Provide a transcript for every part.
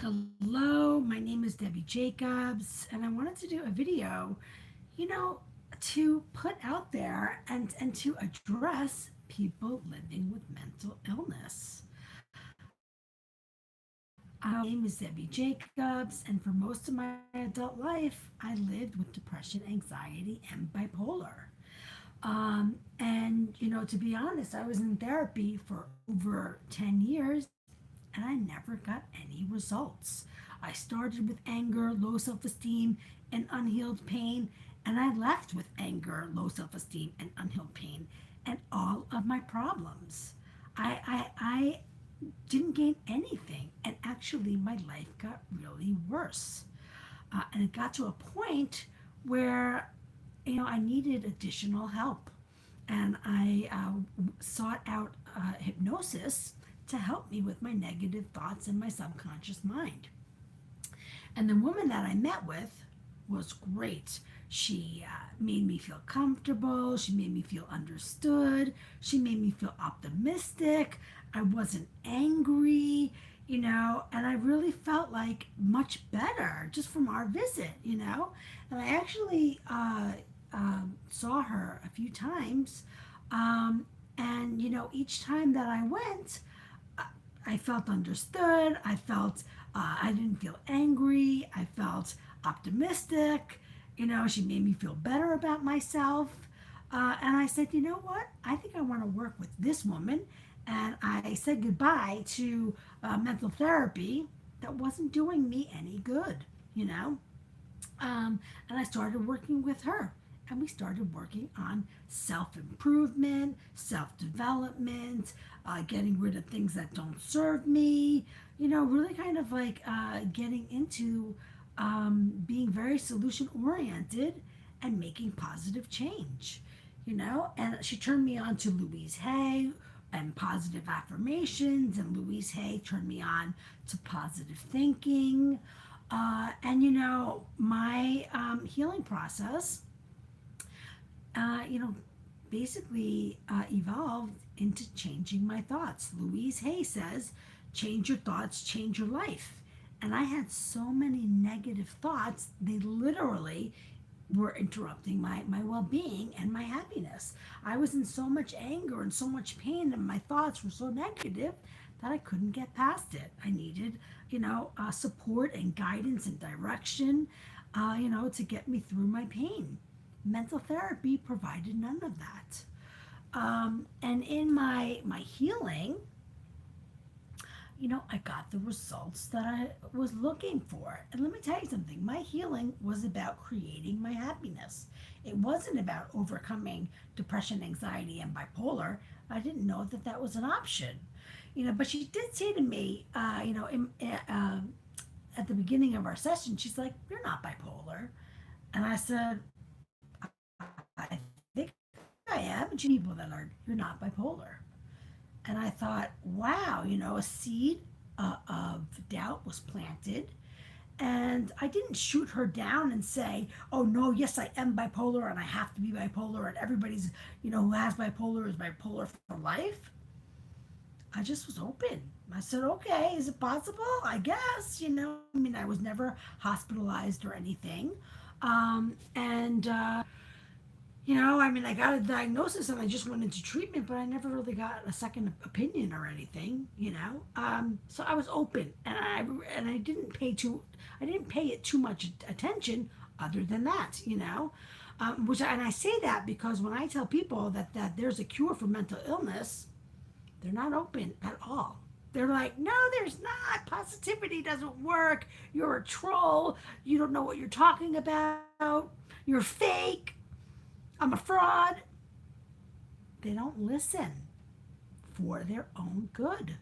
Hello, my name is Debbie Jacobs, and I wanted to do a video, you know, to put out there and to address people living with mental illness. My name is Debbie Jacobs, and for most of my adult life, I lived with depression, anxiety, and bipolar. To be honest, I was in therapy for over 10 years and I never got any results. I started with anger, low self esteem, and unhealed pain, and I left with anger, low self esteem, and unhealed pain, and all of my problems. I didn't gain anything, and actually, my life got really worse. And it got to a point where I needed additional help. And I sought out hypnosis to help me with my negative thoughts and my subconscious mind. And the woman that I met with was great. She made me feel comfortable. She made me feel understood. She made me feel optimistic. I wasn't angry, and I really felt like much better just from our visit. And I actually saw her a few times. And each time that I went, I felt understood. I felt I didn't feel angry. I felt optimistic. She made me feel better about myself. And I said, you know what? I think I want to work with this woman. And I said goodbye to mental therapy that wasn't doing me any good, you know? And I started working with her. And we started working on self improvement, self development, getting rid of things that don't serve me, really kind of like getting into being very solution oriented and making positive change, And she turned me on to Louise Hay and positive affirmations, and Louise Hay turned me on to positive thinking. My healing process, uh, you know, basically evolved into changing my thoughts. Louise Hay says, change your thoughts, change your life. And I had so many negative thoughts, they literally were interrupting my well-being and my happiness. I was in so much anger and so much pain, and my thoughts were so negative that I couldn't get past it. I needed, support and guidance and direction, to get me through my pain. Mental therapy provided none of that. And in my healing, I got the results that I was looking for. And let me tell you something, my healing was about creating my happiness. It wasn't about overcoming depression, anxiety, and bipolar. I didn't know that that was an option. But she did say to me, at the beginning of our session, she's like, "You're not bipolar." And I said, "I think I am." And she people that are, "You're not bipolar." And I thought, wow, a seed of doubt was planted. And I didn't shoot her down and say, oh, no, yes, I am bipolar and I have to be bipolar and everybody's, who has bipolar is bipolar for life. I just was open. I said, okay, is it possible? I guess, I was never hospitalized or anything. I got a diagnosis and I just went into treatment, but I never really got a second opinion or anything. So I was open, and I I didn't pay it too much attention, other than that. And I say that because when I tell people that there's a cure for mental illness, they're not open at all. They're like, no, there's not. Positivity doesn't work. You're a troll. You don't know what you're talking about. You're fake. I'm a fraud. They don't listen for their own good.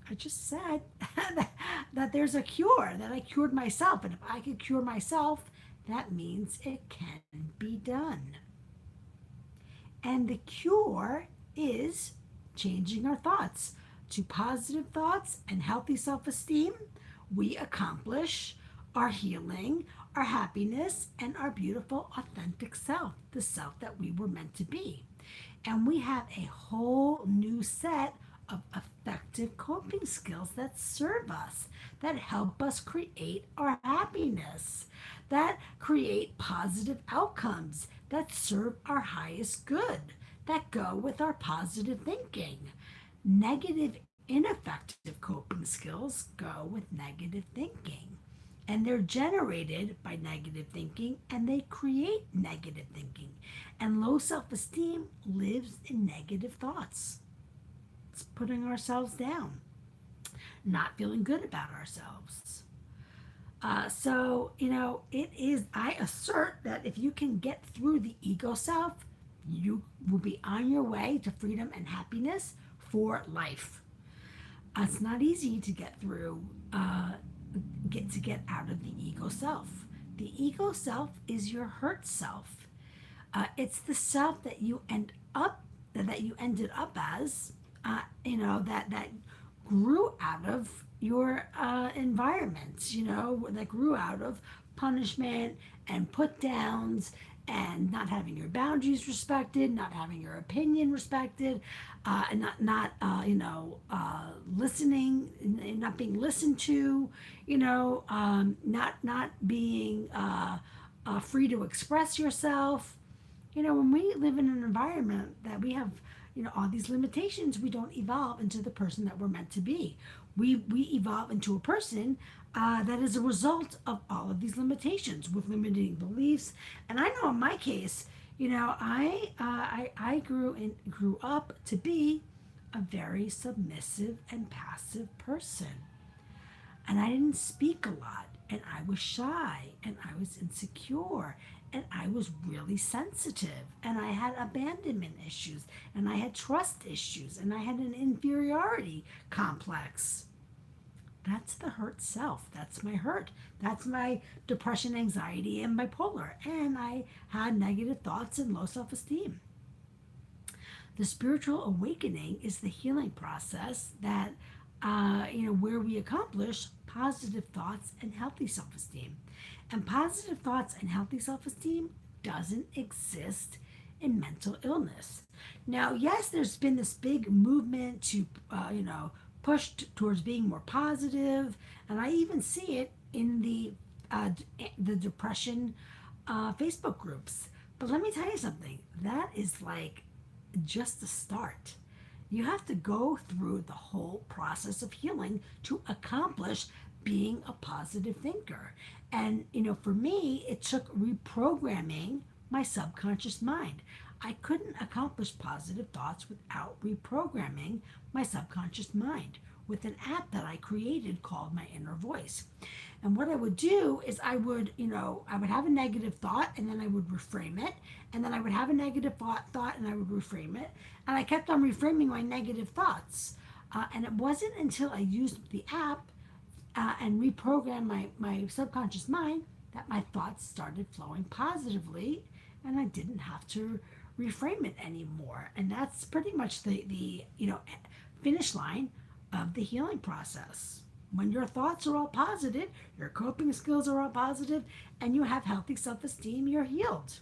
I just said that there's a cure, that I cured myself. And if I could cure myself, that means it can be done. And the cure is changing our thoughts to positive thoughts and healthy self esteem. We accomplish our healing, our happiness, and our beautiful, authentic self, the self that we were meant to be. And we have a whole new set of effective coping skills that serve us, that help us create our happiness, that create positive outcomes, that serve our highest good, that go with our positive thinking. Negative, ineffective coping skills go with negative thinking. And they're generated by negative thinking and they create negative thinking. And low self esteem lives in negative thoughts. It's putting ourselves down, not feeling good about ourselves. It is, I assert that if you can get through the ego self, you will be on your way to freedom and happiness for life. It's not easy to get through, get out of the ego self. The ego self is your hurt self. It's the self that you ended up as, that grew out of your environments, that grew out of punishment and put downs and not having your boundaries respected, not having your opinion respected, and listening, not being listened to, not being free to express yourself. When we live in an environment that we have, all these limitations, we don't evolve into the person that we're meant to be. We evolve into a person that is a result of all of these limitations with limiting beliefs. And I know in my case, I grew up to be a very submissive and passive person. And I didn't speak a lot, and I was shy, and I was insecure, and I was really sensitive, and I had abandonment issues, and I had trust issues, and I had an inferiority complex. That's the hurt self. That's my hurt. That's my depression, anxiety, and bipolar. And I had negative thoughts and low self esteem. The spiritual awakening is the healing process that, where we accomplish positive thoughts and healthy self esteem. And positive thoughts and healthy self esteem doesn't exist in mental illness. Now, yes, there's been this big movement to, pushed towards being more positive, and I even see it in the depression Facebook groups. But let me tell you something. That is like just the start. You have to go through the whole process of healing to accomplish being a positive thinker. And, for me, it took reprogramming my subconscious mind. I couldn't accomplish positive thoughts without reprogramming my subconscious mind with an app that I created called My Inner Voice. And what I would do is I would have a negative thought and then I would reframe it. And then I would have a negative thought and I would reframe it. And I kept on reframing my negative thoughts. And it wasn't until I used the app and reprogrammed my subconscious mind that my thoughts started flowing positively and I didn't have to reframe it anymore. And that's pretty much the finish line of the healing process. When your thoughts are all positive, your coping skills are all positive, and you have healthy self-esteem, you're healed.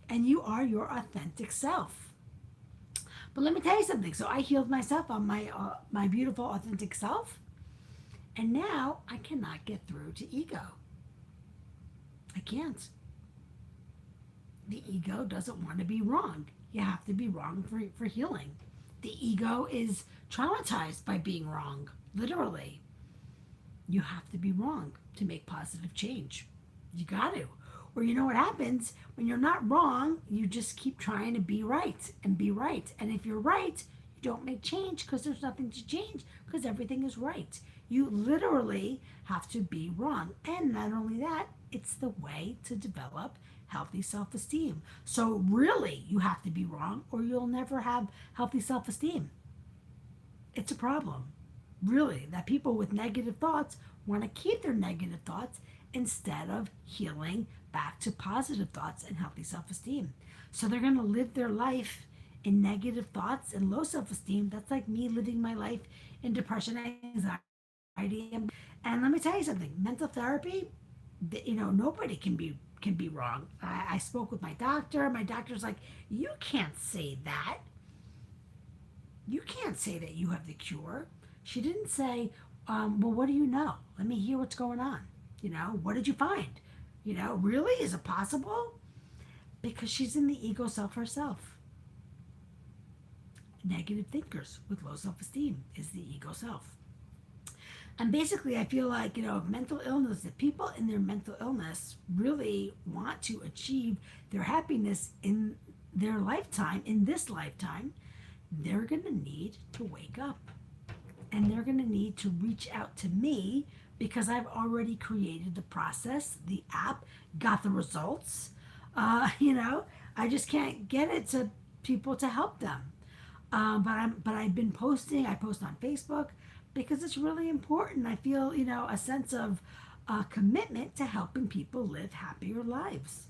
And you are your authentic self. But let me tell you something. So I healed myself on my beautiful authentic self, and now I cannot get through to ego. I can't. The ego doesn't want to be wrong. You have to be wrong for healing. The ego is traumatized by being wrong, literally. You have to be wrong to make positive change. You got to. Or you know what happens? When you're not wrong, you just keep trying to be right and be right. And if you're right, you don't make change because there's nothing to change because everything is right. You literally have to be wrong. And not only that, it's the way to develop healthy self-esteem. So really, you have to be wrong or you'll never have healthy self-esteem. It's a problem, really, that people with negative thoughts want to keep their negative thoughts instead of healing back to positive thoughts and healthy self-esteem. So they're going to live their life in negative thoughts and low self-esteem. That's like me living my life in depression, anxiety, and let me tell you something. Mental therapy, nobody can be wrong. I spoke with my doctor. My doctor's like, you can't say that. You can't say that you have the cure. She didn't say, well, what do you know? Let me hear what's going on. What did you find? Really? Is it possible? Because she's in the ego self herself. Negative thinkers with low self esteem is the ego self. And basically, I feel like, mental illness, the people in their mental illness really want to achieve their happiness in their lifetime, in this lifetime, they're going to need to wake up, and they're going to need to reach out to me because I've already created the process, the app, got the results. I just can't get it to people to help them. But I've been posting. I post on Facebook because it's really important. I feel a sense of commitment to helping people live happier lives,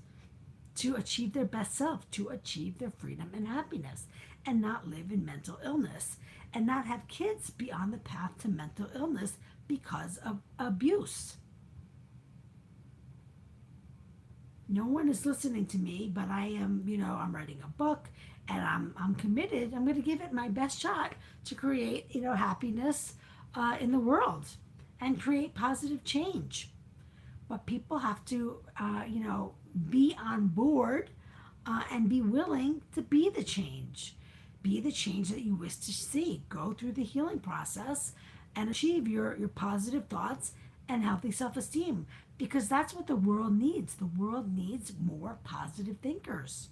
to achieve their best self, to achieve their freedom and happiness, and not live in mental illness, and not have kids be on the path to mental illness because of abuse. No one is listening to me, but I am, I'm writing a book, and I'm committed. I'm going to give it my best shot to create, happiness in the world and create positive change. But people have to, be on board and be willing to be the change. Be the change that you wish to see. Go through the healing process and achieve your positive thoughts and healthy self esteem, because that's what the world needs. The world needs more positive thinkers.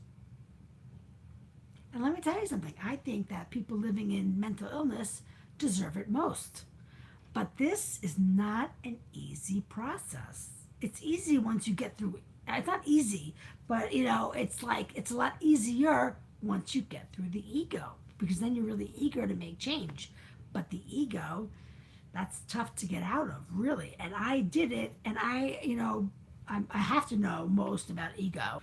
And let me tell you something, I think that people living in mental illness deserve it most. But this is not an easy process. It's easy once you get through it. It's not easy, but it's like it's a lot easier once you get through the ego, because then you're really eager to make change. But the ego, that's tough to get out of, really. And I did it, and I have to know most about ego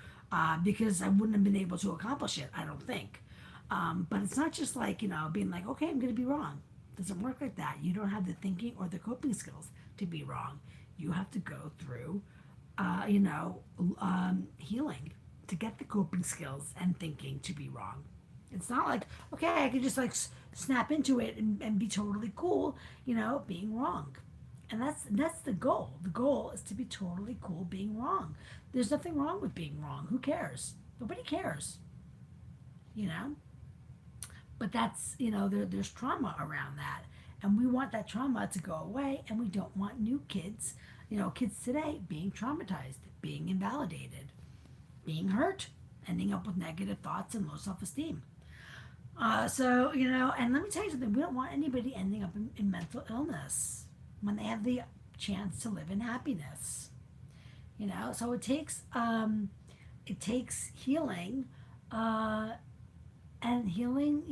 because I wouldn't have been able to accomplish it, I don't think. But it's not just like, being like, okay, I'm going to be wrong. It doesn't work like that. You don't have the thinking or the coping skills to be wrong. You have to go through, healing to get the coping skills and thinking to be wrong. It's not like, okay, I can just like snap into it and be totally cool, being wrong. And that's the goal. The goal is to be totally cool being wrong. There's nothing wrong with being wrong. Who cares? Nobody cares, you know? But that's, there's trauma around that. And we want that trauma to go away, and we don't want new kids, kids today being traumatized, being invalidated, being hurt, ending up with negative thoughts and low self esteem. And let me tell you something, we don't want anybody ending up in mental illness when they have the chance to live in happiness. So it takes healing, and healing,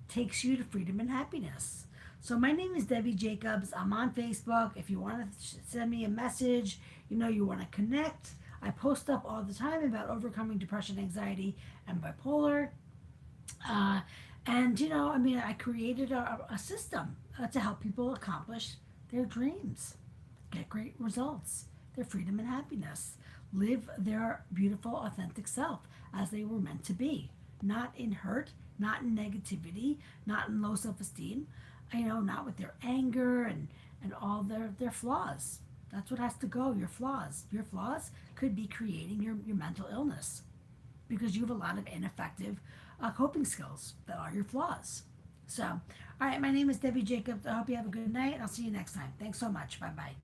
takes you to freedom and happiness. So my name is Debbie Jacobs. I'm on Facebook. If you want to send me a message, you want to connect. I post stuff all the time about overcoming depression, anxiety, and bipolar. Uh, I created a system to help people accomplish their dreams, get great results, their freedom and happiness, live their beautiful, authentic self as they were meant to be, not in hurt, not in negativity, not in low self esteem, not with their anger and all their flaws. That's what has to go, your flaws. Your flaws could be creating your mental illness because you have a lot of ineffective coping skills that are your flaws. So, all right, my name is Debbie Jacobs. I hope you have a good night. I'll see you next time. Thanks so much. Bye bye.